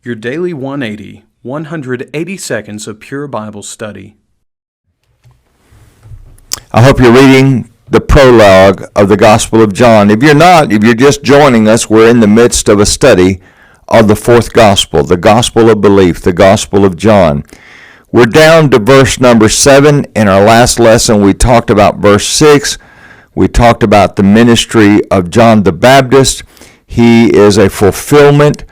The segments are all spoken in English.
Your Daily 180, 180 seconds of pure Bible study. I hope you're reading the prologue of the Gospel of John. If you're not, if you're just joining us, we're in the midst of a study of the fourth Gospel, the Gospel of Belief, the Gospel of John. We're down to verse number 7. In our last lesson, we talked about verse 6. We talked about the ministry of John the Baptist. He is a fulfillment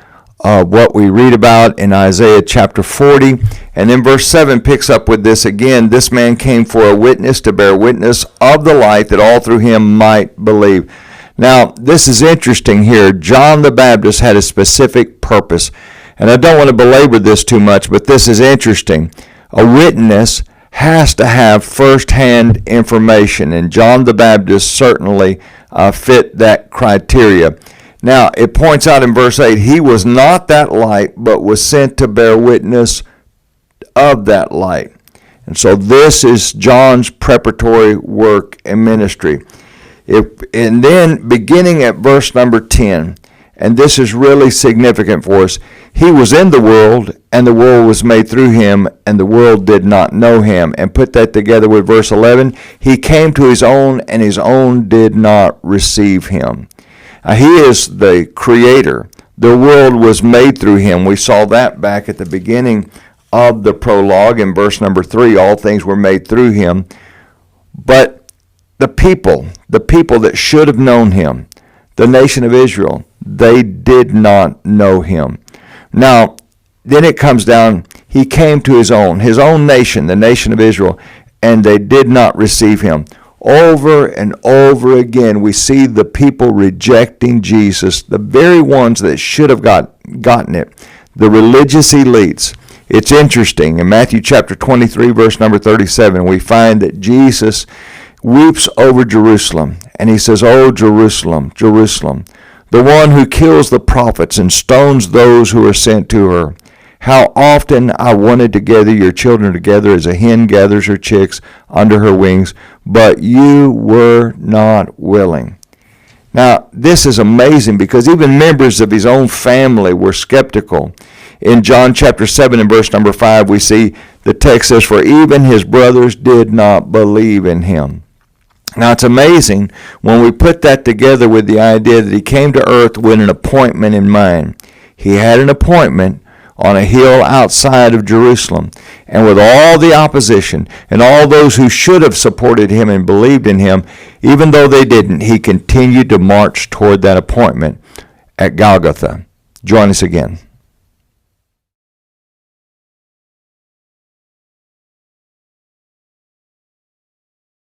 of what we read about in Isaiah chapter 40. And then verse 7 picks up with this again. This man came for a witness, to bear witness of the light, that all through him might believe. Now, this is interesting here. John the Baptist had a specific purpose. And I don't want to belabor this too much, but this is interesting. A witness has to have first-hand information, and John the Baptist certainly fit that criteria. Now, it points out in verse 8, he was not that light, but was sent to bear witness of that light. And so this is John's preparatory work and ministry. And then beginning at verse number 10, and this is really significant for us, he was in the world, and the world was made through him, and the world did not know him. And put that together with verse 11, he came to his own, and his own did not receive him. He is the creator. The world was made through him. We saw that back at the beginning of the prologue in verse number 3. All things were made through him. But the people that should have known him, the nation of Israel, they did not know him. Now, then it comes down, he came to his own nation, the nation of Israel, and they did not receive him. Over and over again, we see the people rejecting Jesus, the very ones that should have gotten it, the religious elites. It's interesting. In Matthew chapter 23, verse number 37, we find that Jesus weeps over Jerusalem, and he says, "Oh, Jerusalem, Jerusalem, the one who kills the prophets and stones those who are sent to her. How often I wanted to gather your children together as a hen gathers her chicks under her wings, but you were not willing." Now, this is amazing because even members of his own family were skeptical. In John chapter 7 and verse number 5, we see the text says, "For even his brothers did not believe in him." Now, it's amazing when we put that together with the idea that he came to earth with an appointment in mind. He had an appointment on a hill outside of Jerusalem. And with all the opposition and all those who should have supported him and believed in him, even though they didn't, he continued to march toward that appointment at Golgotha. Join us again.